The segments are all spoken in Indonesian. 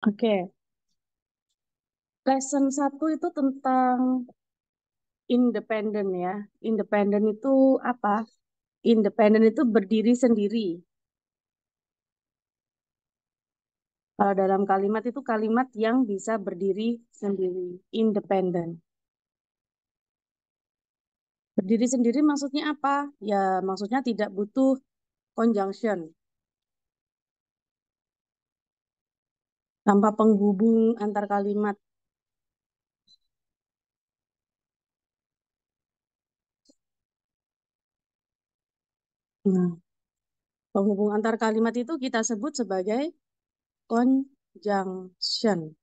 Oke, lesson satu itu tentang independen ya. Independen itu apa? Independen itu berdiri sendiri. Kalau dalam kalimat itu kalimat yang bisa berdiri sendiri, independen. Berdiri sendiri maksudnya apa? Ya, maksudnya tidak butuh conjunction, tanpa penghubung antar kalimat. Nah, penghubung antar kalimat itu kita sebut sebagai conjunction.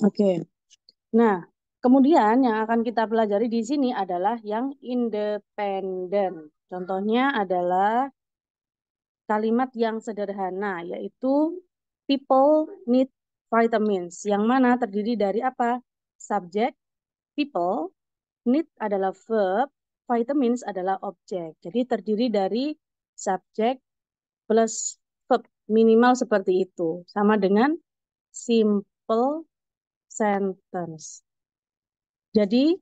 Oke. Nah, kemudian yang akan kita pelajari di sini adalah yang independen. Contohnya adalah kalimat yang sederhana, yaitu people need vitamins, yang mana terdiri dari apa? Subjek, people, need adalah verb, vitamins adalah objek. Jadi terdiri dari subjek plus verb, minimal seperti itu. Sama dengan simple sentence. Jadi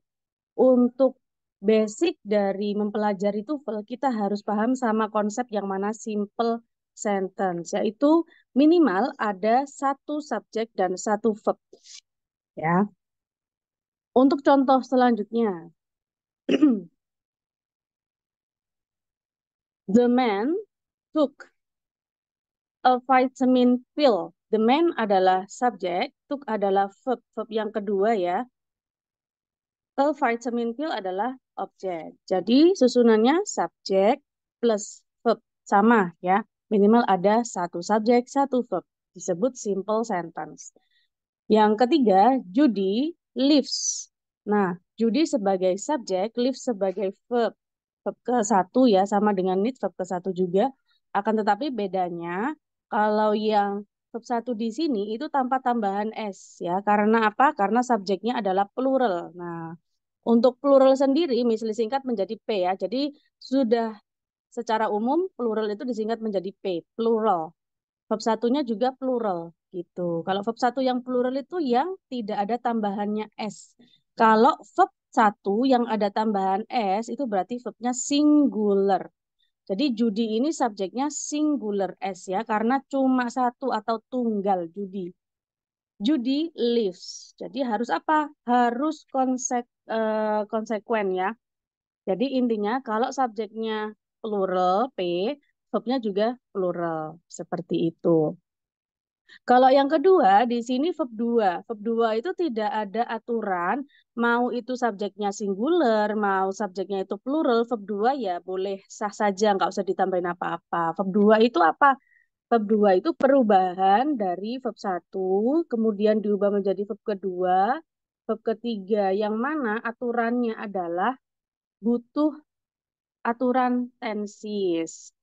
untuk basic dari mempelajari TOEFL, kita harus paham sama konsep yang mana simple sentence, yaitu minimal ada satu subjek dan satu verb. Ya. Untuk contoh selanjutnya, the man took a vitamin pill. The man adalah subjek, took adalah verb, verb yang kedua ya. A vitamin pill adalah objek. Jadi susunannya subjek plus verb sama ya. Minimal ada satu subjek, satu verb. Disebut simple sentence. Yang ketiga, Judy lives. Nah, Judy sebagai subjek, live sebagai verb. Verb ke satu ya, sama dengan need, verb ke satu juga. Akan tetapi bedanya, kalau yang verb satu di sini itu tanpa tambahan S ya. Karena apa? Karena subjeknya adalah plural. Nah, untuk plural sendiri, misalnya singkat menjadi P ya. Jadi sudah secara umum plural itu disingkat menjadi P, plural. Verb satunya juga plural gitu. Kalau verb satu yang plural itu yang tidak ada tambahannya S. Kalau verb satu yang ada tambahan S itu berarti verbnya singular. Jadi Judi ini subjeknya singular S ya karena cuma satu atau tunggal Judi. Judi lives. Jadi harus apa? Harus konsekuen ya. Jadi intinya kalau subjeknya plural P, verbnya juga plural. Seperti itu. Kalau yang kedua, di sini verb 2. Verb 2 itu tidak ada aturan, mau itu subjeknya singular, mau subjeknya itu plural, verb 2 ya boleh sah saja, nggak usah ditambahin apa-apa. Verb 2 itu apa? Verb 2 itu perubahan dari verb 1, kemudian diubah menjadi verb kedua, verb ketiga, yang mana aturannya adalah butuh aturan tensis.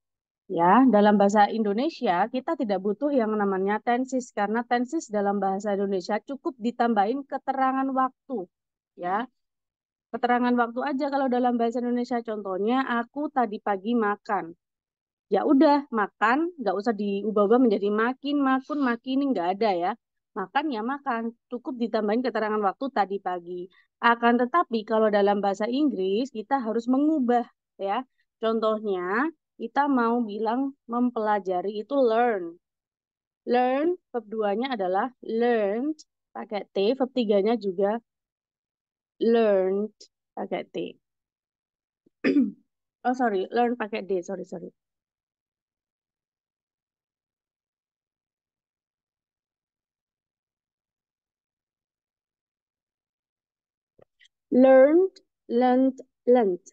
Ya, dalam bahasa Indonesia kita tidak butuh yang namanya tensis karena tensis dalam bahasa Indonesia cukup ditambahin keterangan waktu. Ya, keterangan waktu aja kalau dalam bahasa Indonesia. Contohnya, aku tadi pagi makan. Ya udah, makan, nggak usah diubah-ubah menjadi makin, makun, makini, nggak ada ya. Makan ya makan, cukup ditambahin keterangan waktu tadi pagi. Akan tetapi kalau dalam bahasa Inggris kita harus mengubah ya. Contohnya, kita mau bilang mempelajari itu learn. Learn, verb 2-nya adalah learned pakai T, verb 3-nya juga learned pakai T. Oh sorry, learn pakai D, sorry sorry. Learned, learned, learned.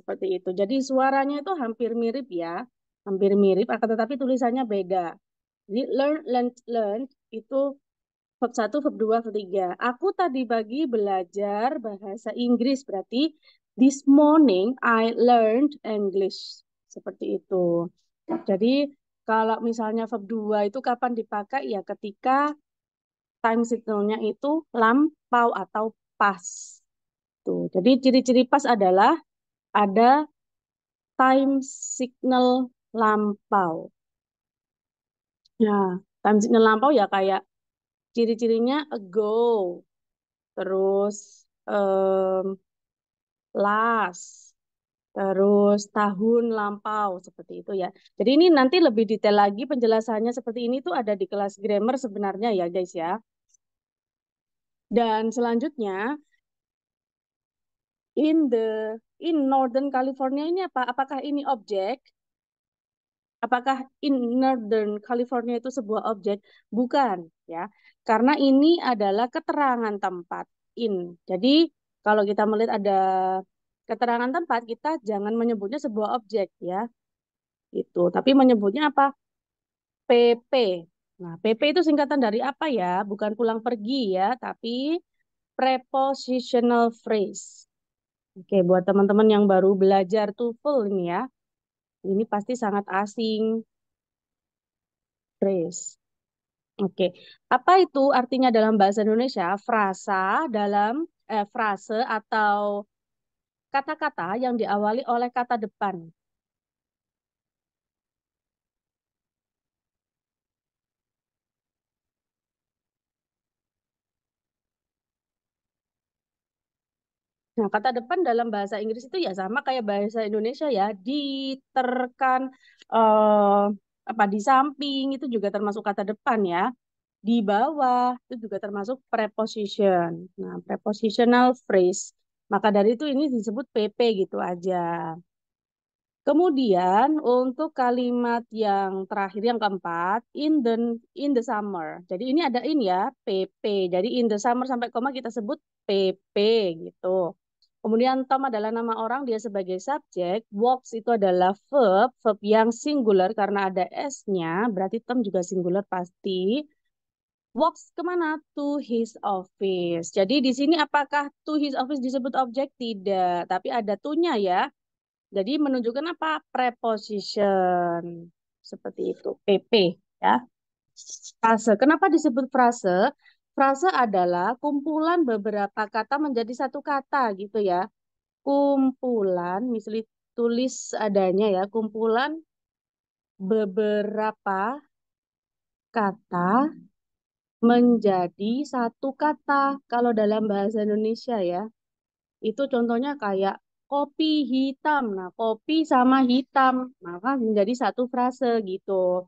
Seperti itu. Jadi suaranya itu hampir mirip ya. Hampir mirip, akan tetapi tulisannya beda. Jadi learn, learned, learned itu verb 1, verb 2, verb 3. Aku tadi pagi belajar bahasa Inggris. Berarti this morning I learned English. Seperti itu. Jadi kalau misalnya verb 2 itu kapan dipakai? Ya ketika time signalnya itu lampau atau pas. Tuh. Jadi ciri-ciri pas adalah ada time signal lampau. Nah, time signal lampau ya kayak ciri-cirinya ago, terus last, terus tahun lampau seperti itu ya. Jadi ini nanti lebih detail lagi penjelasannya seperti ini tuh ada di kelas grammar sebenarnya ya guys ya. Dan selanjutnya in Northern California ini apa? Apakah ini objek? Apakah in Northern California itu sebuah objek? Bukan, ya. Karena ini adalah keterangan tempat in. Jadi kalau kita melihat ada keterangan tempat, kita jangan menyebutnya sebuah objek, ya. Itu. Tapi menyebutnya apa? PP. Nah, PP itu singkatan dari apa ya? Bukan pulang pergi ya, tapi prepositional phrase. Oke, buat teman-teman yang baru belajar TOEFL ini ya, ini pasti sangat asing. Phrase. Oke, apa itu artinya dalam bahasa Indonesia? Frase atau kata-kata yang diawali oleh kata depan. Nah, kata depan dalam bahasa Inggris itu ya sama kayak bahasa Indonesia ya, diterkan, eh, apa di samping itu juga termasuk kata depan ya. Di bawah itu juga termasuk preposition. Nah, prepositional phrase. Maka dari itu ini disebut PP gitu aja. Kemudian untuk kalimat yang terakhir yang keempat, in the summer. Jadi ini ada in ya, PP. Jadi in the summer sampai koma kita sebut PP gitu. Kemudian Tom adalah nama orang, dia sebagai subjek. Walks itu adalah verb yang singular karena ada S-nya, berarti Tom juga singular pasti. Walks kemana? To his office. Jadi di sini apakah to his office disebut objek? Tidak, tapi ada to-nya ya. Jadi menunjukkan apa? Preposition. Seperti itu. PP ya. Frase. Kenapa disebut frase? Frase adalah kumpulan beberapa kata menjadi satu kata gitu ya. Kumpulan, misalnya tulis adanya ya, kumpulan beberapa kata menjadi satu kata. Kalau dalam bahasa Indonesia ya. Itu contohnya kayak kopi hitam. Nah, kopi sama hitam, maka menjadi satu frase gitu.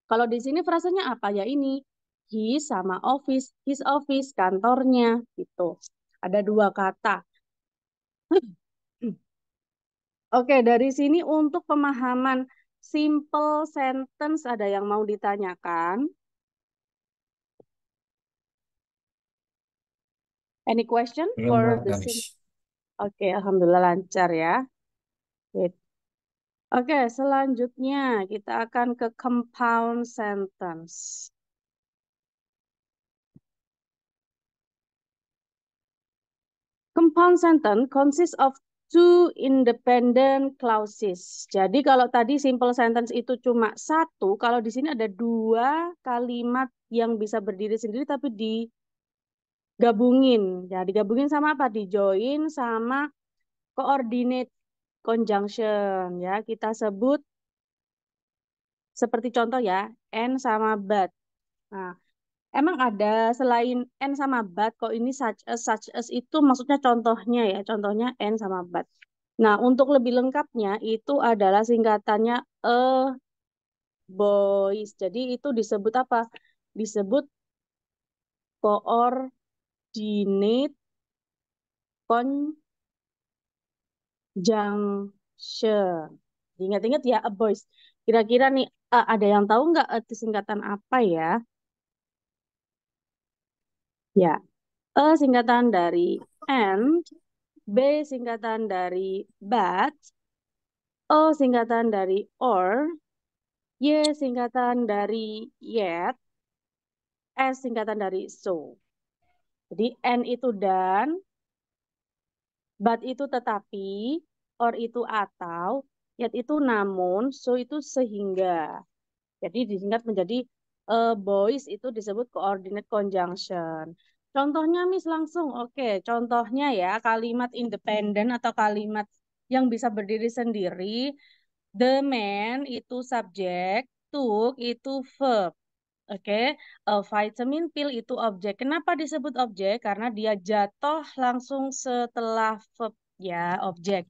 Kalau di sini frasenya apa ya ini? His sama office, his office, kantornya gitu. Ada dua kata. Oke, dari sini untuk pemahaman simple sentence ada yang mau ditanyakan? Any question Belum, for Mbak the Gamis. sim? Oke, alhamdulillah lancar ya. Wait. Oke, selanjutnya kita akan ke compound sentence. Compound sentence consists of two independent clauses. Jadi kalau tadi simple sentence itu cuma satu, kalau di sini ada dua kalimat yang bisa berdiri sendiri tapi digabungin. Ya, digabungin sama apa? Dijoin sama coordinate conjunction. Ya, kita sebut seperti contoh ya, and sama but. Nah, emang ada selain and sama but, kok ini such as itu maksudnya contohnya ya, contohnya and sama but. Nah, untuk lebih lengkapnya itu adalah singkatannya boys. Jadi itu disebut apa? Disebut coordinate conjunction. Ingat-ingat ya, a boys. Kira-kira nih ada yang tahu nggak itu singkatan apa ya? Ya, singkatan dari and, B singkatan dari but, O singkatan dari or, Y singkatan dari yet, S singkatan dari so. Jadi N itu dan, but itu tetapi, or itu atau, yet itu namun, so itu sehingga. Jadi disingkat menjadi boys itu disebut coordinate conjunction. Contohnya Miss langsung, oke. Contohnya ya kalimat independen atau kalimat yang bisa berdiri sendiri. The man itu subjek, took itu verb. Oke, vitamin pill itu objek. Kenapa disebut objek? Karena dia jatuh langsung setelah verb ya, objek.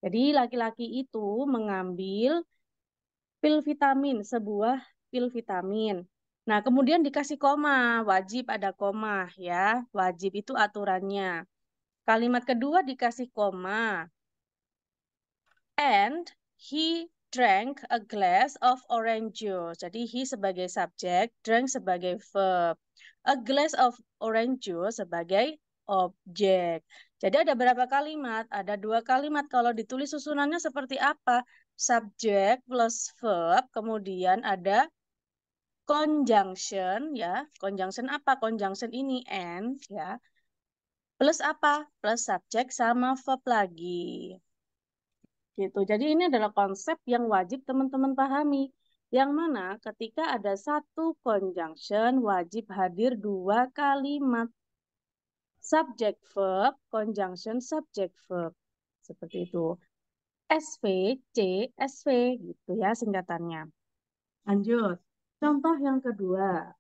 Jadi laki-laki itu mengambil pil vitamin, sebuah pil vitamin. Nah, kemudian dikasih koma, wajib ada koma ya. Wajib itu aturannya. Kalimat kedua dikasih koma. And he drank a glass of orange juice. Jadi he sebagai subjek, drank sebagai verb. A glass of orange juice sebagai objek. Jadi ada berapa kalimat? Ada 2 kalimat. Kalau ditulis susunannya seperti apa? Subjek plus verb, kemudian ada conjunction ya. Conjunction apa? Conjunction ini and ya. Plus apa? Plus subjek sama verb lagi. Gitu. Jadi ini adalah konsep yang wajib teman-teman pahami. Yang mana ketika ada satu conjunction wajib hadir 2 kalimat. Subject verb, conjunction subject verb. Seperti itu. SV, C, SV gitu ya singkatannya. Lanjut. Contoh yang kedua.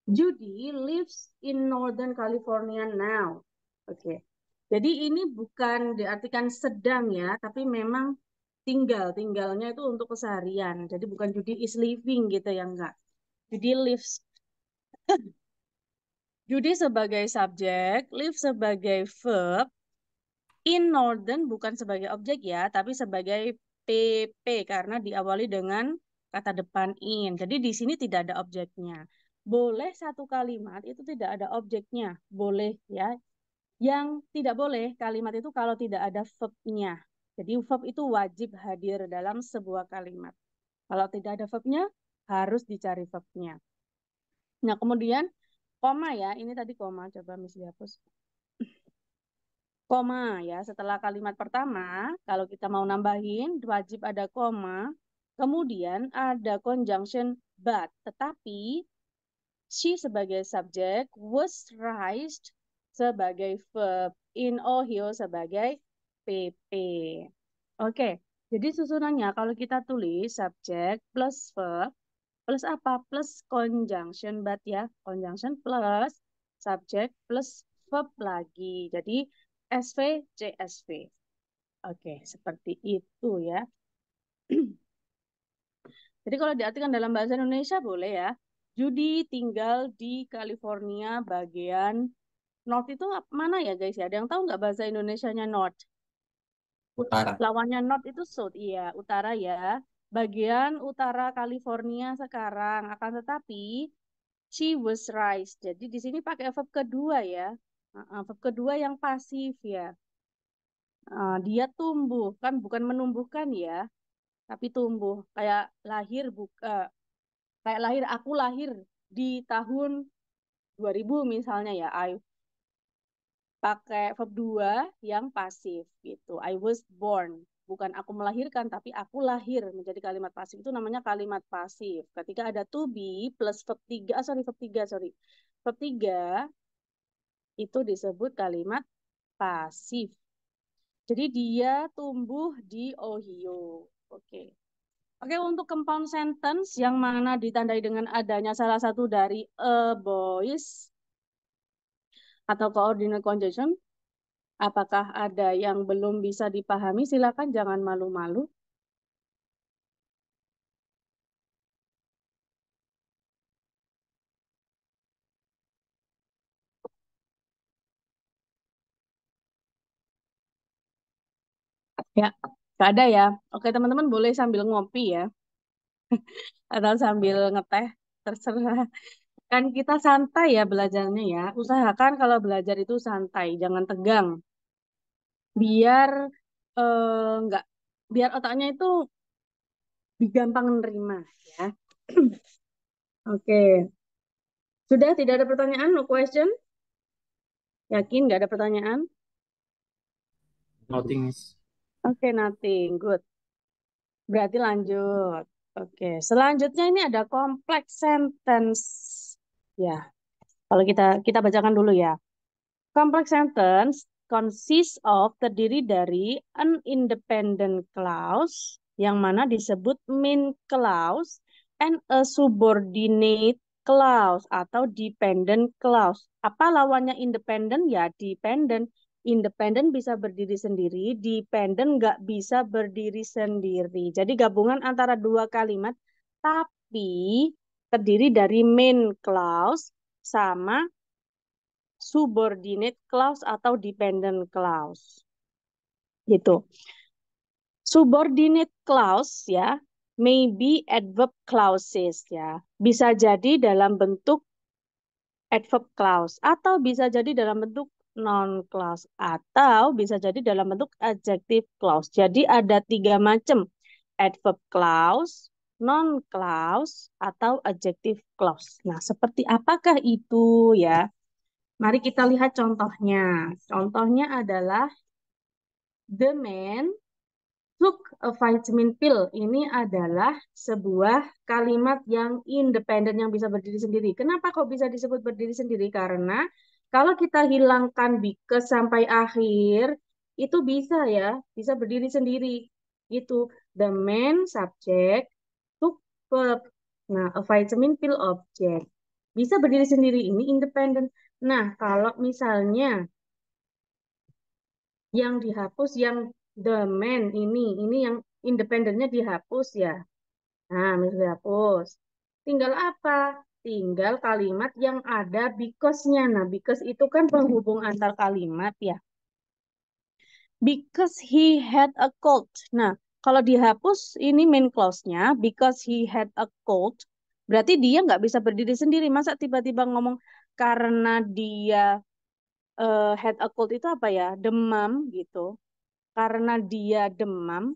Judy lives in Northern California now. Oke. Jadi ini bukan diartikan sedang ya, tapi memang tinggalnya itu untuk keseharian. Jadi bukan Judy is living gitu ya, enggak. Judy lives. Judy sebagai subjek, live sebagai verb, in Northern bukan sebagai objek ya, tapi sebagai PP karena diawali dengan kata depan in. Jadi di sini tidak ada objeknya. Boleh satu kalimat itu tidak ada objeknya, boleh ya. Yang tidak boleh kalimat itu kalau tidak ada verb-nya. Jadi verb itu wajib hadir dalam sebuah kalimat. Kalau tidak ada verb-nya, harus dicari verb-nya. Nah, kemudian koma ya. Ini tadi koma. Coba Miss hapus. Koma ya. Setelah kalimat pertama, kalau kita mau nambahin, wajib ada koma. Kemudian ada conjunction but. Tetapi she sebagai subjek, was raised sebagai verb, in Ohio sebagai PP. Oke, jadi susunannya kalau kita tulis subjek plus verb, plus apa? Plus conjunction but ya. Conjunction plus subjek plus verb lagi. Jadi SV, CSV. Oke, seperti itu ya. Jadi kalau diartikan dalam bahasa Indonesia boleh ya. Judy tinggal di California bagian North itu mana ya guys ya? Ada yang tahu nggak bahasa Indonesianya North? Utara. Lawannya North itu South, iya, utara ya. Bagian utara California sekarang. Akan tetapi, she was raised. Jadi di sini pakai verb kedua ya. Verb kedua yang pasif ya. Dia tumbuh, kan bukan menumbuhkan ya. Tapi tumbuh. Kayak lahir, aku lahir di tahun 2000 misalnya ya. Pakai verb 2 yang pasif gitu. I was born. Bukan aku melahirkan, tapi aku lahir menjadi kalimat pasif. Itu namanya kalimat pasif. Ketika ada to be plus verb 3, Verb 3 itu disebut kalimat pasif. Jadi dia tumbuh di Ohio. Oke. Oke, untuk compound sentence yang mana ditandai dengan adanya salah satu dari a boys atau coordinate conjunction, apakah ada yang belum bisa dipahami? Silakan, jangan malu-malu. Ya, nggak ada ya. Oke, teman-teman boleh sambil ngopi ya, atau sambil ngeteh, terserah. Kan kita santai ya belajarnya ya. Usahakan kalau belajar itu santai, jangan tegang. Biar nggak, biar otaknya itu gampang nerima ya. Oke, sudah tidak ada pertanyaan? No question? Yakin nggak ada pertanyaan? Nothing is. Oke, nothing. Good. Berarti lanjut. Oke, selanjutnya ini ada complex sentence. Ya, kalau kita bacakan dulu ya. Complex sentence consists of terdiri dari an independent clause yang mana disebut main clause and a subordinate clause atau dependent clause. Apa lawannya independent? Ya dependent. Independent bisa berdiri sendiri, dependent nggak bisa berdiri sendiri. Jadi gabungan antara dua kalimat, tapi terdiri dari main clause sama subordinate clause atau dependent clause. Gitu. Subordinate clause ya, maybe adverb clauses ya. Bisa jadi dalam bentuk adverb clause atau bisa jadi dalam bentuk noun clause atau bisa jadi dalam bentuk adjective clause. Jadi ada tiga macam, adverb clause, noun clause atau adjective clause. Nah, seperti apakah itu ya? Mari kita lihat contohnya. Contohnya adalah the man took a vitamin pill. Ini adalah sebuah kalimat yang independen yang bisa berdiri sendiri. Kenapa kok bisa disebut berdiri sendiri? Karena kalau kita hilangkan because sampai akhir, itu bisa ya, bisa berdiri sendiri. Itu the main subject took verb. Nah, a vitamin pill object. Bisa berdiri sendiri, ini independen. Nah, kalau misalnya yang dihapus yang the man ini yang independennya dihapus ya. Nah, misal dihapus. Tinggal apa? Tinggal kalimat yang ada because-nya. Nah, because itu kan penghubung antar kalimat ya. Because he had a cold. Nah, kalau dihapus ini main clause-nya because he had a cold. Berarti dia nggak bisa berdiri sendiri. Masa tiba-tiba ngomong karena dia had a cold itu apa ya? Demam gitu. Karena dia demam,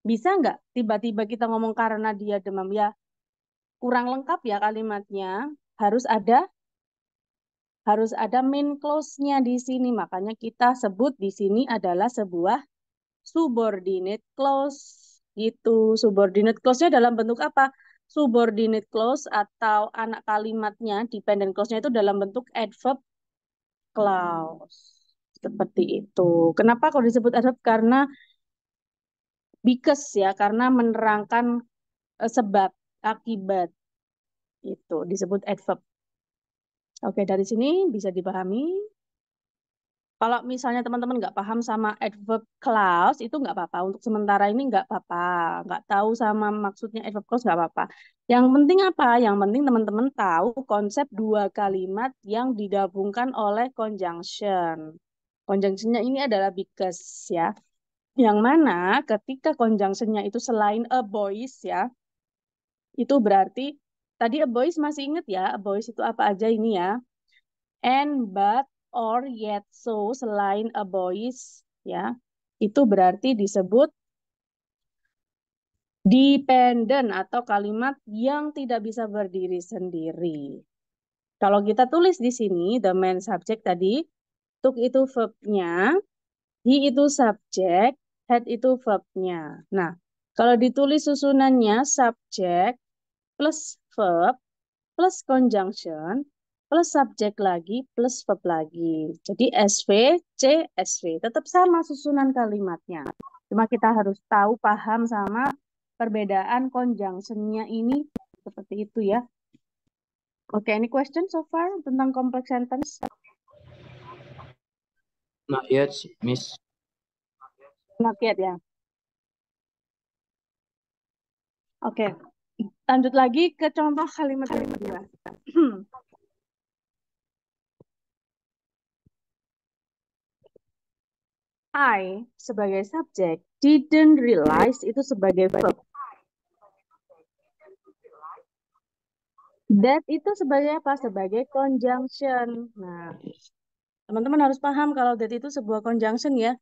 bisa nggak tiba-tiba kita ngomong karena dia demam? Ya, kurang lengkap ya kalimatnya. Harus ada main clause-nya di sini. Makanya kita sebut di sini adalah sebuah subordinate clause. Gitu. Subordinate clause-nya dalam bentuk apa? Subordinate clause atau anak kalimatnya, dependent clause-nya itu dalam bentuk adverb clause. Seperti itu. Kenapa kalau disebut adverb? Karena because ya, karena menerangkan sebab, akibat. Itu disebut adverb. Oke, dari sini bisa dipahami. Kalau misalnya teman-teman nggak paham sama adverb clause, itu nggak apa-apa. Untuk sementara ini nggak apa-apa. Nggak tahu sama maksudnya adverb clause nggak apa-apa. Yang penting apa? Yang penting teman-teman tahu konsep dua kalimat yang digabungkan oleh conjunction. Conjunctionnya ini adalah because ya. Yang mana ketika conjunctionnya itu selain a boys ya, itu berarti tadi a boys masih ingat ya, a boys itu apa aja ini ya. And, but, or, yet, so, selain a boys ya. Itu berarti disebut dependent atau kalimat yang tidak bisa berdiri sendiri. Kalau kita tulis di sini the main subject tadi, took itu verbnya, he itu subject, had itu verbnya. Nah, kalau ditulis susunannya subject plus verb plus conjunction plus subjek lagi plus verb lagi. Jadi SV, C, SV. Tetap sama susunan kalimatnya. Cuma kita harus tahu, paham sama perbedaan conjunction-nya ini seperti itu ya. Oke, any question so far tentang complex sentence? Not yet, Miss. Not yet ya. Oke, lanjut lagi ke contoh kalimat kedua. I sebagai subjek, didn't realize itu sebagai verb. That itu sebagai apa? Sebagai conjunction. Nah, teman-teman harus paham kalau that itu sebuah conjunction ya.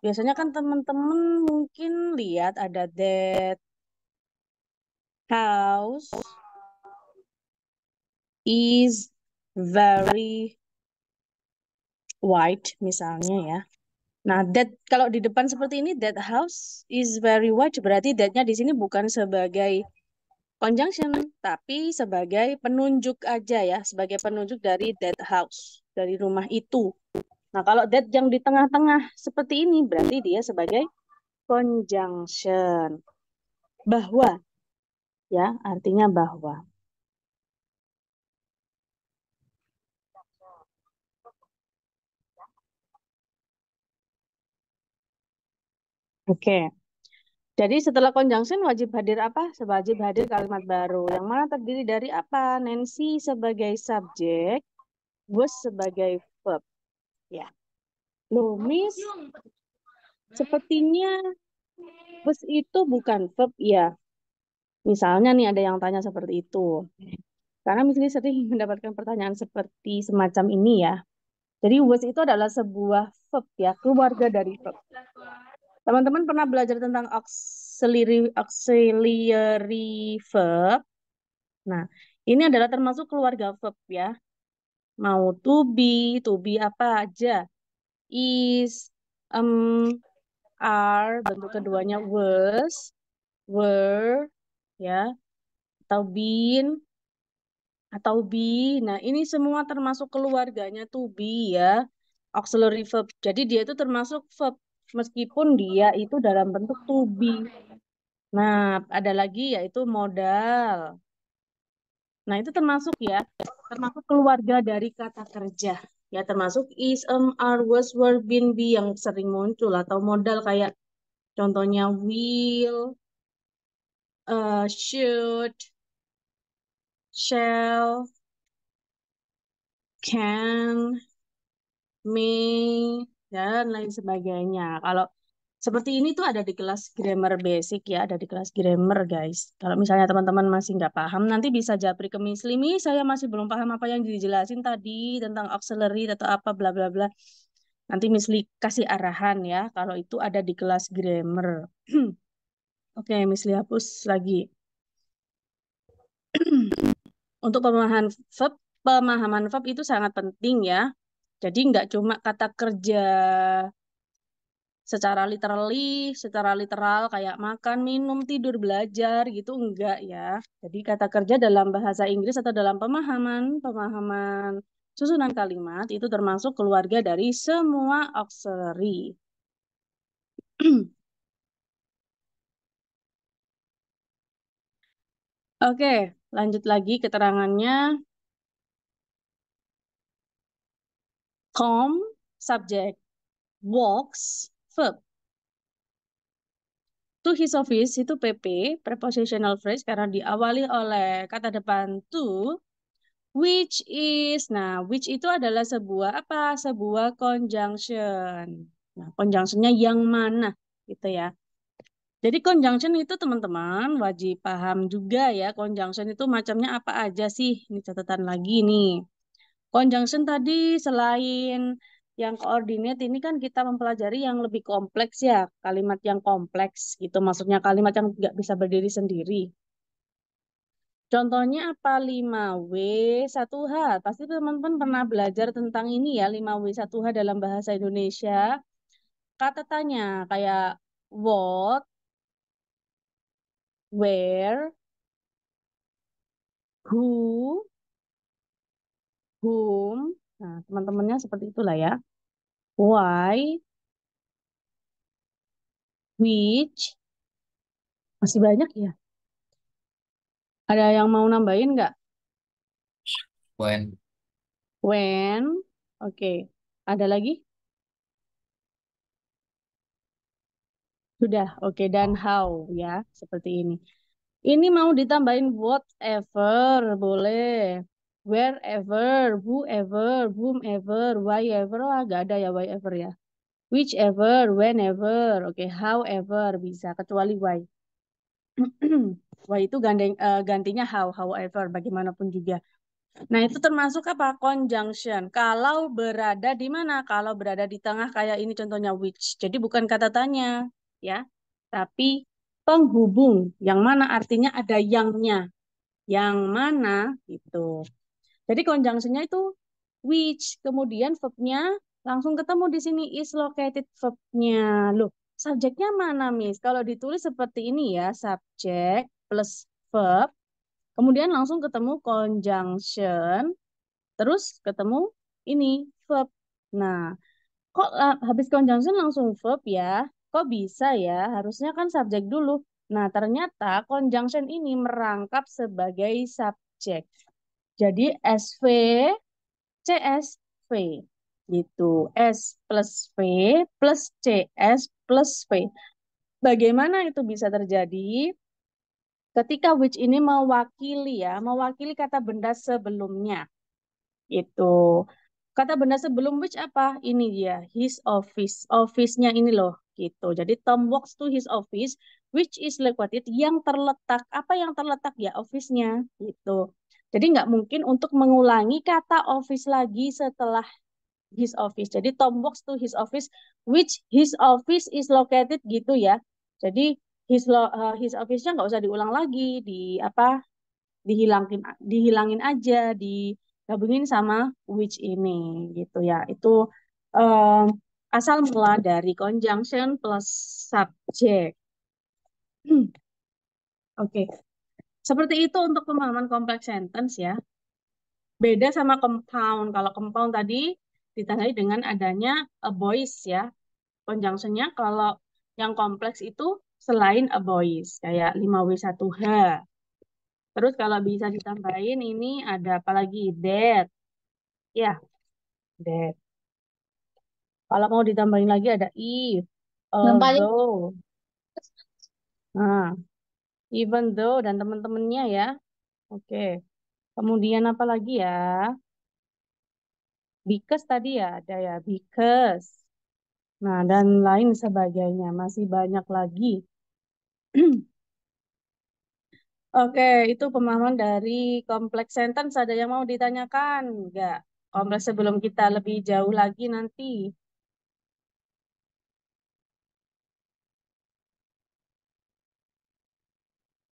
Biasanya kan teman-teman mungkin lihat ada that house is very white misalnya ya. Nah, that kalau di depan seperti ini, that house is very white, berarti that-nya di sini bukan sebagai conjunction, tapi sebagai penunjuk aja ya, sebagai penunjuk dari that house, dari rumah itu. Nah, kalau that yang di tengah-tengah seperti ini, berarti dia sebagai conjunction. bahwa, ya, artinya bahwa. Oke. Jadi setelah conjunction wajib hadir apa? Wajib hadir kalimat baru. Yang mana terdiri dari apa? Nancy sebagai subjek, was sebagai verb. Ya. Loh, Miss, sepertinya was itu bukan verb ya. Misalnya nih ada yang tanya seperti itu. Karena Miss Lee sering mendapatkan pertanyaan seperti semacam ini ya. Jadi was itu adalah sebuah verb ya, keluarga dari verb. Teman-teman pernah belajar tentang auxiliary verb. Nah, ini adalah termasuk keluarga verb ya. Mau to be apa aja. Is, are, bentuk keduanya was, were, ya, atau been, atau be. Nah, ini semua termasuk keluarganya to be ya. Auxiliary verb. Jadi dia itu termasuk verb meskipun dia itu dalam bentuk to be. Nah, ada lagi yaitu modal. Nah, itu termasuk ya, termasuk keluarga dari kata kerja. Ya, termasuk is, are, was, were, been, be yang sering muncul atau modal kayak contohnya will, should, shall, can, may, dan lain sebagainya. Kalau seperti ini tuh ada di kelas grammar basic ya, ada di kelas grammar guys. Kalau misalnya teman-teman masih nggak paham, nanti bisa japri ke Miss Limi, saya masih belum paham apa yang dijelasin tadi tentang auxiliary atau apa bla bla bla. Nanti Miss Li kasih arahan ya, kalau itu ada di kelas grammar. Oke, Miss Li hapus lagi. Untuk pemahaman verb itu sangat penting ya. Jadi nggak cuma kata kerja secara literal kayak makan, minum, tidur, belajar gitu enggak ya. Jadi kata kerja dalam bahasa Inggris atau dalam pemahaman susunan kalimat itu termasuk keluarga dari semua auxiliary. Oke, lanjut lagi keterangannya. Come, subject, walks, verb. To his office itu PP, prepositional phrase karena diawali oleh kata depan to, which is. Nah, which itu adalah sebuah apa? Sebuah conjunction. Nah, conjunctionnya yang mana gitu ya. Jadi conjunction itu teman-teman wajib paham juga ya. Conjunction itu macamnya apa aja sih? Ini catatan lagi nih. Conjunction tadi selain yang coordinate ini kan kita mempelajari yang lebih kompleks ya. Kalimat yang kompleks gitu. Maksudnya kalimat yang nggak bisa berdiri sendiri. Contohnya apa? 5W 1H. Pasti teman-teman pernah belajar tentang ini ya, 5W 1H dalam bahasa Indonesia. Kata tanya kayak what, where, who, whom. Nah, teman-temannya seperti itulah ya. Why, which. Masih banyak ya. Ada yang mau nambahin nggak? When. When. Oke. Ada lagi? Sudah. Oke. Dan how ya. Seperti ini. Ini mau ditambahin whatever, boleh. Wherever, whoever, whomever, whyever, oh, agak ada ya whyever ya. Whichever, whenever, oke, however bisa, kecuali why. Why itu gantinya how, however, bagaimanapun juga. Nah itu termasuk apa? Conjunction. Kalau berada di mana? Kalau berada di tengah kayak ini contohnya which. Jadi bukan kata tanya, ya. Tapi penghubung yang mana artinya ada yangnya, yang mana gitu. Jadi conjunctionnya itu which, kemudian verbnya langsung ketemu di sini is located verbnya. Loh, subjeknya mana, Miss? Kalau ditulis seperti ini ya, subjek plus verb, kemudian langsung ketemu conjunction, terus ketemu ini verb. Nah, kok habis conjunction langsung verb ya? Kok bisa ya? Harusnya kan subjek dulu. Nah, ternyata conjunction ini merangkap sebagai subjek. Jadi SV, CSV gitu. S plus V plus CS plus V. Bagaimana itu bisa terjadi? Ketika which ini mewakili kata benda sebelumnya. Itu. Kata benda sebelum which apa? Ini dia, his office. Office-nya ini loh, gitu. Jadi Tom walks to his office, which is located, yang terletak. Apa yang terletak? Ya, office-nya, gitu. Jadi nggak mungkin untuk mengulangi kata office lagi setelah his office. Jadi Tom walks to his office, which his office is located, gitu ya. Jadi his office-nya nggak usah diulang lagi, dihilangin aja, digabungin sama which ini gitu ya. Itu um, asal mula dari conjunction plus subject. Oke, seperti itu untuk pemahaman kompleks sentence ya. Beda sama compound. Kalau compound tadi ditandai dengan adanya a voice ya. Conjunctionnya kalau yang kompleks itu selain a voice kayak 5W1H. Terus kalau bisa ditambahin ini ada apa lagi? That. Ya, that. Kalau mau ditambahin lagi ada if, Yang paling although, nah, even though dan teman-temannya ya. Oke. Kemudian apa lagi ya? Because tadi ya ada ya, because. Nah, dan lain sebagainya. Masih banyak lagi. Oke, itu pemahaman dari kompleks sentence. Ada yang mau ditanyakan? Enggak. Kompleks sebelum kita lebih jauh lagi nanti.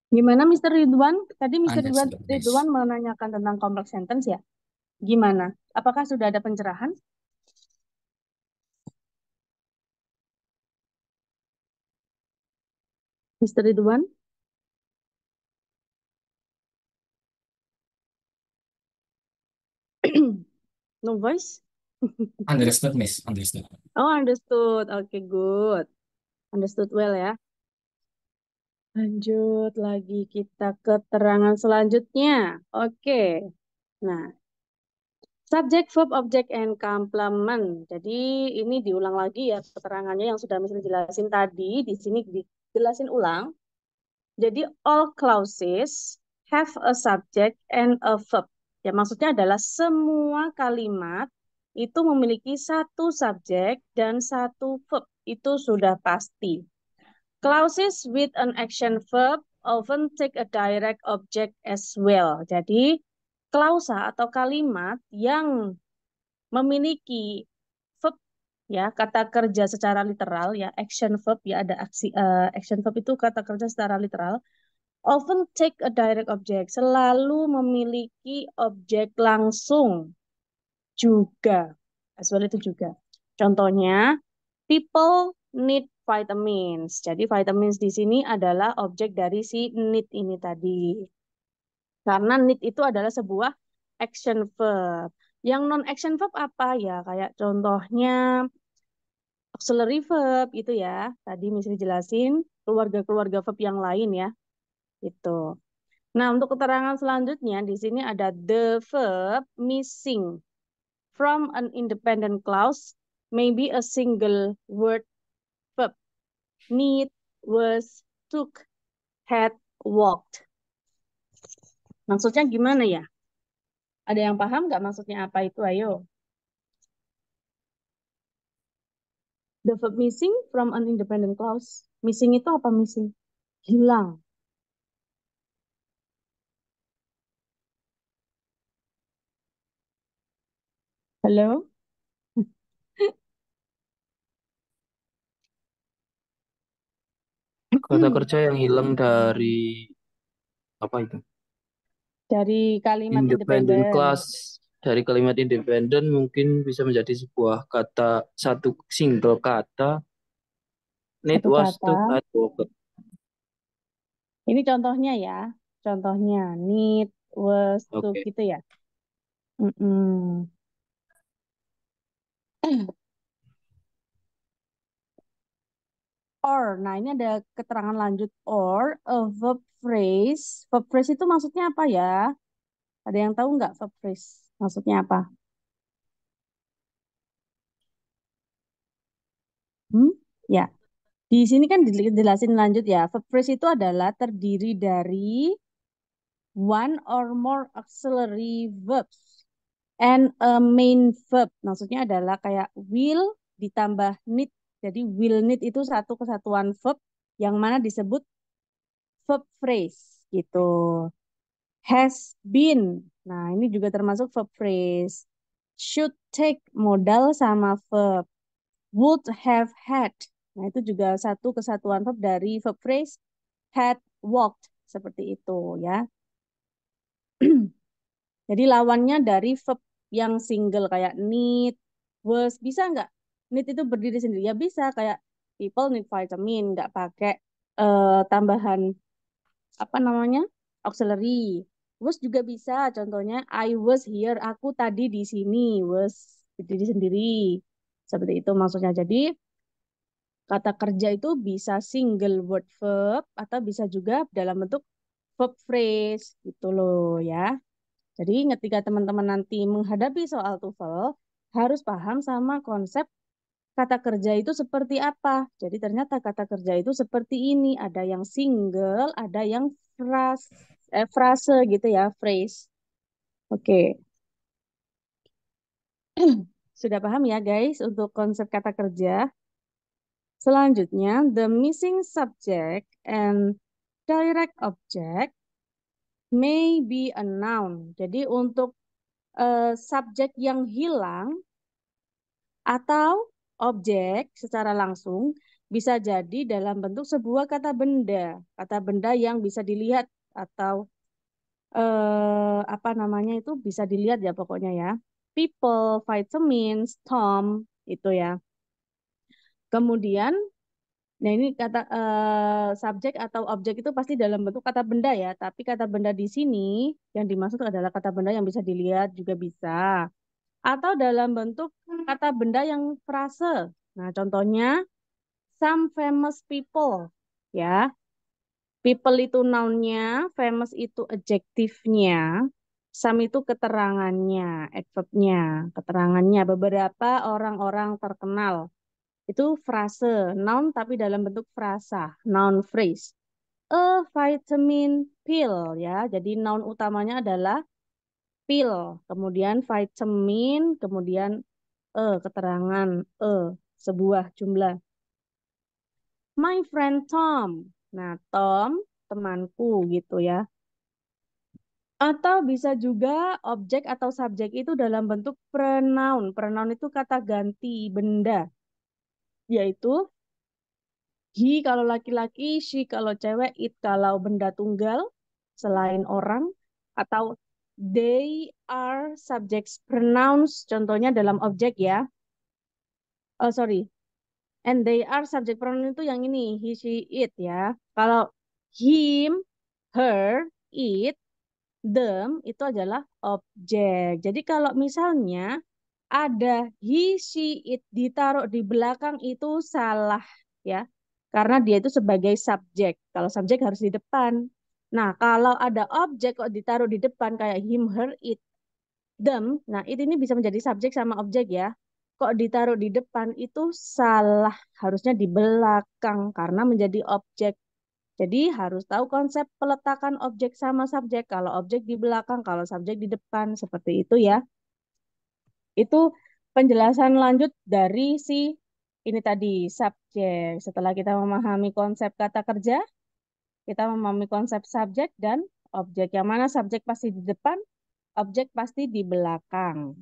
Gimana Mr. Ridwan? Tadi Mr. Ridwan, Understood, Ridwan Miss. menanyakan tentang kompleks sentence ya? Gimana? Apakah sudah ada pencerahan, Mr. Ridwan? No voice? Understood, Miss. Understood. Oh, understood. Oke, good. Understood well ya. Lanjut lagi kita keterangan selanjutnya. Oke. Nah, subject, verb, object, and complement. Jadi ini diulang lagi ya keterangannya yang sudah misalnya jelasin tadi. Di sini dijelasin ulang. Jadi all clauses have a subject and a verb. Ya, maksudnya adalah semua kalimat itu memiliki satu subjek dan satu verb. Itu sudah pasti. Clauses with an action verb often take a direct object as well. Jadi, klausa atau kalimat yang memiliki verb ya, kata kerja secara literal ya, action verb ya, ada action verb itu kata kerja secara literal, often take a direct object, selalu memiliki objek langsung juga. As well itu juga. Contohnya, people need vitamins. Jadi vitamins di sini adalah objek dari si need ini tadi. Karena need itu adalah sebuah action verb. Yang non action verb apa ya? Kayak contohnya auxiliary verb itu ya. Tadi misalnya jelasin keluarga-keluarga verb yang lain ya. Itu. Nah, untuk keterangan selanjutnya di sini ada the verb missing from an independent clause may be a single word verb. Need, was, took, had, walked. Maksudnya gimana ya? Ada yang paham nggak maksudnya apa itu? Ayo. The verb missing from an independent clause. Missing itu apa missing? Hilang. Halo? Kata kerja yang hilang dari apa itu? Dari kalimat Independent independen. class. Dari kalimat independen mungkin bisa menjadi sebuah kata, satu single kata. Need Satu was kata. to had walked. Ini contohnya ya. Contohnya need, was, took Oke. gitu ya. Mm-mm. or. Nah, ini ada keterangan lanjut or, a verb phrase. Verb phrase itu maksudnya apa ya? Ada yang tahu nggak verb phrase maksudnya apa? Ya, di sini kan dijelasin lanjut ya. Verb phrase itu adalah terdiri dari one or more auxiliary verbs and a main verb. Maksudnya adalah kayak will ditambah need. Jadi will need itu satu kesatuan verb yang mana disebut verb phrase gitu. Has been. Nah, ini juga termasuk verb phrase. Should take modal sama verb. Would have had. Nah, itu juga satu kesatuan verb dari verb phrase had walked seperti itu ya. Jadi lawannya dari verb yang single kayak need, was, bisa nggak? Need itu berdiri sendiri ya bisa kayak people need vitamin, nggak pakai tambahan apa namanya auxiliary. Was juga bisa, contohnya I was here, aku tadi di sini, was berdiri sendiri. Seperti itu maksudnya. Jadi kata kerja itu bisa single word verb atau bisa juga dalam bentuk verb phrase gitu loh ya. Jadi ketika teman-teman nanti menghadapi soal TOEFL harus paham sama konsep kata kerja itu seperti apa. Jadi ternyata kata kerja itu seperti ini, ada yang single, ada yang frase gitu ya, phrase. Oke. Sudah paham ya guys untuk konsep kata kerja? Selanjutnya, the missing subject and direct object may be a noun. Jadi untuk subjek yang hilang atau objek secara langsung bisa jadi dalam bentuk sebuah kata benda yang bisa dilihat atau apa namanya itu bisa dilihat ya pokoknya ya. People, vitamins, Tom itu ya. Kemudian, nah ini kata subjek atau objek itu pasti dalam bentuk kata benda ya. Tapi kata benda di sini yang dimaksud adalah kata benda yang bisa dilihat juga bisa. Atau dalam bentuk kata benda yang frase. Nah, contohnya some famous people ya. People itu noun-nya, famous itu adjektifnya, some itu keterangannya, adverb-nya, keterangannya. Beberapa orang-orang terkenal. Itu frase, noun tapi dalam bentuk frasa, noun phrase. A vitamin pill ya. Jadi noun utamanya adalah pill, kemudian vitamin, kemudian keterangan sebuah jumlah. My friend Tom. Nah, Tom temanku gitu ya. Atau bisa juga objek atau subjek itu dalam bentuk pronoun. Pronoun itu kata ganti benda, yaitu he kalau laki-laki, she kalau cewek, it kalau benda tunggal selain orang, atau they are subjects pronouns, contohnya dalam objek ya. Oh, sorry. And they are subject pronoun itu yang ini, he, she, it ya. Kalau him, her, it, them itu adalah objek. Jadi kalau misalnya ada he, she, it ditaruh di belakang itu salah ya. Karena dia itu sebagai subjek. Kalau subjek harus di depan. Nah, kalau ada objek kok ditaruh di depan kayak him, her, it, them. Nah, it ini bisa menjadi subjek sama objek ya. Kok ditaruh di depan itu salah. Harusnya di belakang karena menjadi objek. Jadi harus tahu konsep peletakan objek sama subjek. Kalau objek di belakang, kalau subjek di depan. Seperti itu ya. Itu penjelasan lanjut dari si ini tadi, subjek. Setelah kita memahami konsep kata kerja, kita memahami konsep subjek dan objek. Yang mana subjek pasti di depan, objek pasti di belakang.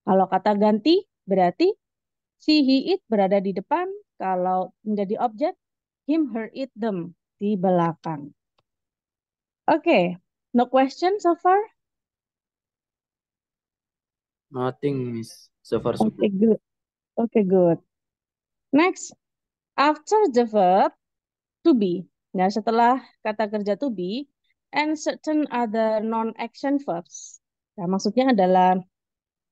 Kalau kata ganti, berarti she, he, it berada di depan. Kalau menjadi objek, him, her, it, them di belakang. Oke, no question so far? Nothing, Miss. So far, so Okay, good. good. Okay, good. Next, after the verb to be. Nah, setelah kata kerja to be and certain other non-action verbs. Nah, maksudnya adalah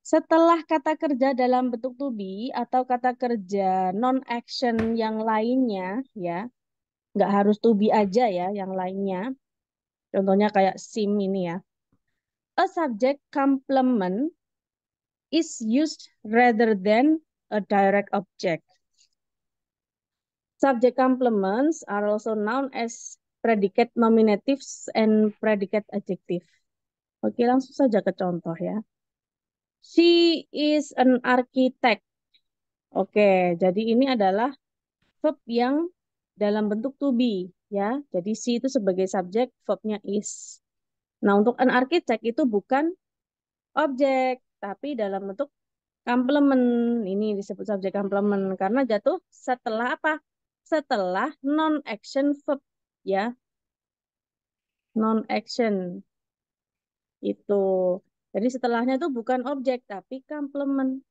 Setelah kata kerja dalam bentuk to be atau kata kerja non-action yang lainnya, ya, nggak harus to be aja ya, yang lainnya. Contohnya kayak seem ini ya. A subject complement is used rather than a direct object. Subject complements are also known as predicate nominatives and predicate adjective. Oke, langsung saja ke contoh ya. She is an architect. Oke, jadi ini adalah verb yang dalam bentuk to be ya. Jadi she itu sebagai subjek, verbnya is. Nah, untuk an architect itu bukan objek, tapi dalam bentuk complement. Ini disebut subjek complement karena jatuh setelah apa? Setelah non-action verb ya. Non-action itu. Jadi setelahnya itu bukan objek tapi complement.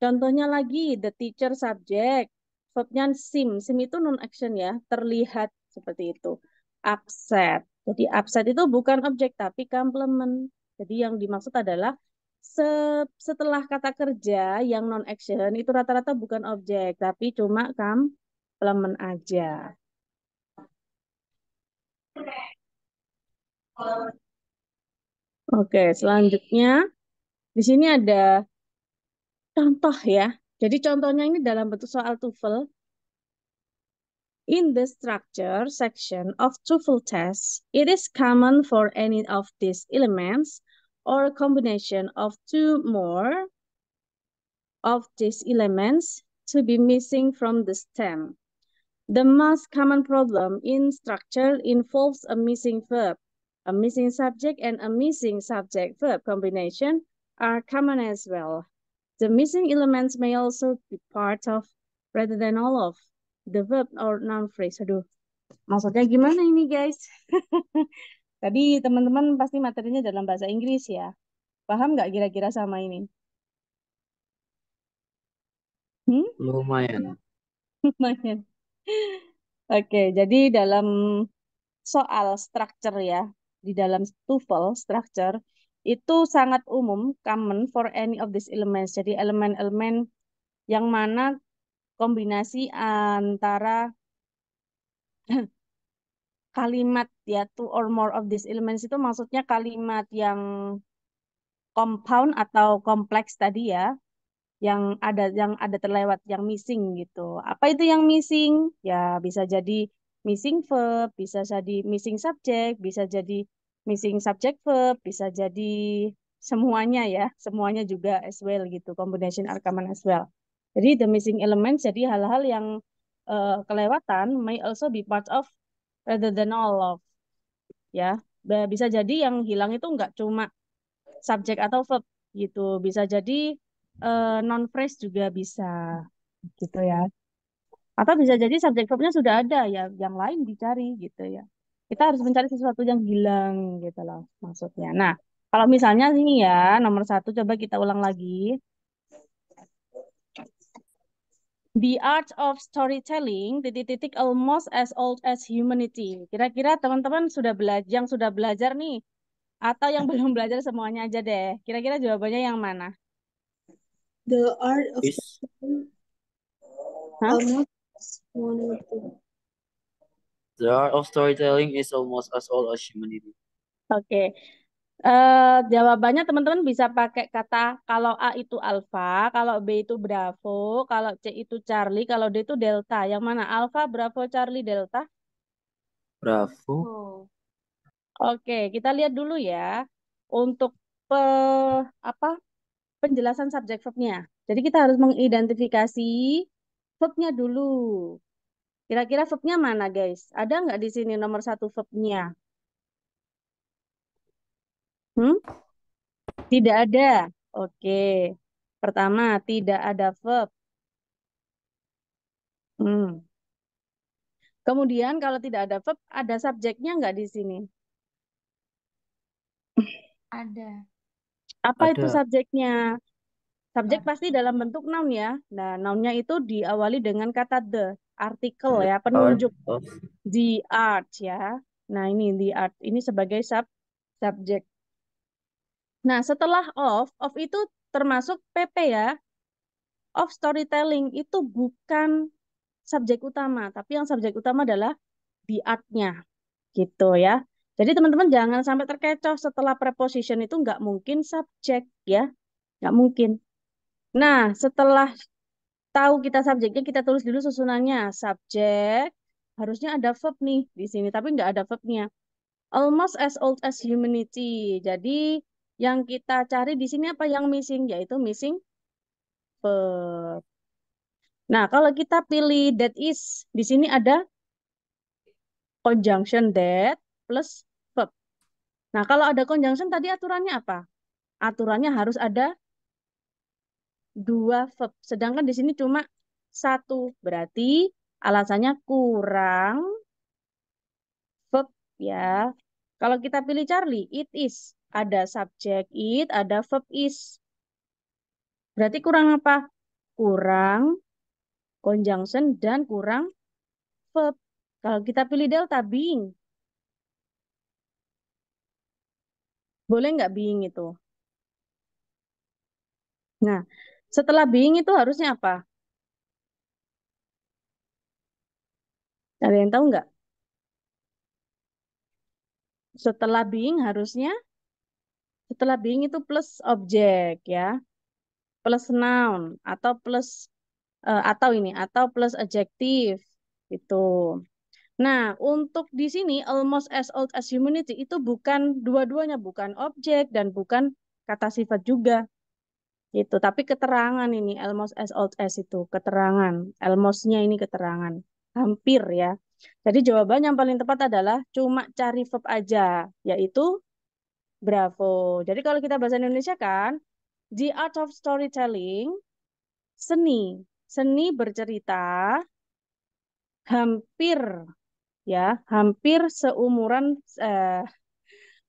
Contohnya lagi the teacher subject. Verbnya seem. Seem itu non-action ya, terlihat seperti itu. Upset. Jadi upset itu bukan objek tapi complement. Jadi yang dimaksud adalah setelah kata kerja yang non-action itu rata-rata bukan objek tapi cuma complement aja. Oke, selanjutnya di sini ada contoh ya. Jadi contohnya ini dalam bentuk soal TOEFL. In the structure section of TOEFL test, it is common for any of these elements or a combination of two more of these elements to be missing from the stem. The most common problem in structure involves a missing verb. A missing subject and a missing subject-verb combination are common as well. The missing elements may also be part of, rather than all of, the verb or noun phrase. Aduh, maksudnya gimana ini guys? Tadi teman-teman pasti materinya dalam bahasa Inggris ya. Paham nggak kira-kira sama ini? Lumayan. Lumayan. Oke, jadi dalam soal structure ya, di dalam TOEFL structure, itu sangat umum, common for any of these elements. Jadi elemen-elemen yang mana kombinasi antara kalimat ya, two or more of these elements itu maksudnya kalimat yang compound atau kompleks tadi ya, yang ada terlewat, yang missing gitu. Apa itu yang missing? Ya bisa jadi missing verb, bisa jadi missing subject, bisa jadi missing subject verb, bisa jadi semuanya ya, semuanya juga as well gitu. Combination are common as well. Jadi the missing elements jadi hal-hal yang kelewatan may also be part of rather than all of ya. Bisa jadi yang hilang itu nggak cuma subjek atau verb gitu. Bisa jadi non phrase juga bisa gitu ya. Atau bisa jadi subjek verbnya sudah ada ya, yang lain dicari gitu ya. Kita harus mencari sesuatu yang hilang gitu loh maksudnya. Nah, kalau misalnya ini ya nomor satu coba kita ulang lagi. The art of storytelling titik-titik almost as old as humanity. Kira-kira teman-teman yang sudah belajar nih atau yang belum belajar semuanya aja deh. Kira-kira jawabannya yang mana? The art of Is storytelling Hah? almost humanity. the art of storytelling is almost as old as humanity. Oke. Jawabannya teman-teman bisa pakai kata kalau A itu alfa, kalau B itu bravo, kalau C itu Charlie, kalau D itu delta. Yang mana? Alfa, bravo, Charlie, delta? Bravo. Oke, kita lihat dulu ya untuk apa penjelasan subjek verbnya. Jadi kita harus mengidentifikasi verbnya dulu. Kira-kira verbnya mana, guys? Ada nggak di sini nomor satu verbnya? Hmm? Tidak ada. Oke. Pertama, tidak ada verb. Hmm. Kemudian kalau tidak ada verb, ada subjeknya nggak di sini? Ada. Apa itu Ada. subjeknya? Subjek pasti dalam bentuk noun ya. Nah, nounnya itu diawali dengan kata the, artikel ya, Art penunjuk. of The art ya. Nah, ini the art. Ini sebagai subjek. Nah, setelah of itu termasuk PP ya. Of storytelling itu bukan subjek utama, tapi yang subjek utama adalah the art-nya gitu ya. Jadi teman-teman jangan sampai terkecoh setelah preposition itu nggak mungkin subjek ya, nggak mungkin. Nah, setelah tahu kita subjeknya, kita tulis dulu susunannya. Subjek, harusnya ada verb nih di sini, tapi nggak ada verbnya. Almost as old as humanity. Jadi yang kita cari di sini apa yang missing? Yaitu missing verb. Nah, kalau kita pilih that is, di sini ada conjunction that plus verb. Nah, kalau ada conjunction tadi aturannya apa? Aturannya harus ada 2 verb. Sedangkan di sini cuma 1. Berarti alasannya kurang verb ya. Kalau kita pilih Charlie, it is. Ada subjek it, ada verb is. Berarti kurang apa? Kurang conjunction dan kurang verb. Kalau kita pilih Delta, being. Boleh nggak being itu? Nah, setelah being itu harusnya apa? Ada yang tahu nggak? Setelah being itu plus objek ya, plus noun atau plus adjektif itu. Nah, untuk di sini almost as old as humanity itu bukan dua-duanya, bukan objek dan bukan kata sifat juga. Itu, tapi keterangan ini almost as old as itu keterangan. Almost-nya ini keterangan. Hampir ya. Jadi jawaban yang paling tepat adalah cuma cari verb aja, yaitu bravo. Jadi kalau kita bahasa Indonesia kan, the art of storytelling, seni. Seni bercerita hampir hampir seumuran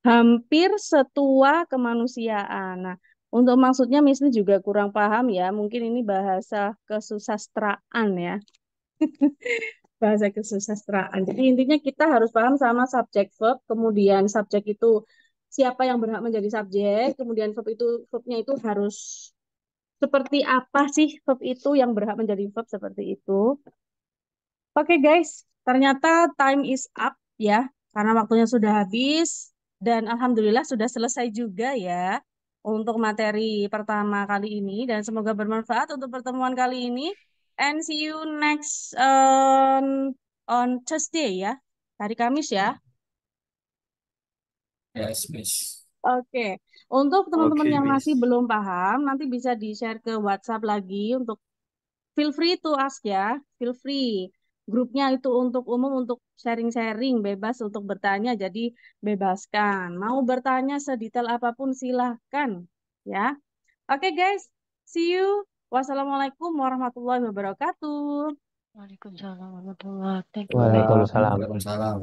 hampir setua kemanusiaan. Nah, untuk maksudnya Miss ini juga kurang paham ya. Mungkin ini bahasa kesusastraan ya. Bahasa kesusastraan. Jadi intinya kita harus paham sama subjek verb, kemudian subjek itu siapa yang berhak menjadi subjek, kemudian verbnya itu harus seperti apa sih verb itu yang berhak menjadi verb seperti itu. Oke guys, ternyata time is up ya, karena waktunya sudah habis dan alhamdulillah sudah selesai juga ya untuk materi pertama kali ini dan semoga bermanfaat untuk pertemuan kali ini and see you next on Tuesday ya, hari Kamis ya. Yes, Miss. Oke, untuk teman-teman Oke, yang masih Miss. belum paham nanti bisa di-share ke WhatsApp lagi untuk feel free to ask ya, feel free. Grupnya itu untuk umum, untuk sharing-sharing, bebas untuk bertanya, jadi bebaskan. Mau bertanya sedetail apapun silahkan ya. Oke guys, see you. Wassalamualaikum warahmatullahi wabarakatuh. Waalaikumsalam warahmatullahi wabarakatuh. Waalaikumsalam. Waalaikumsalam.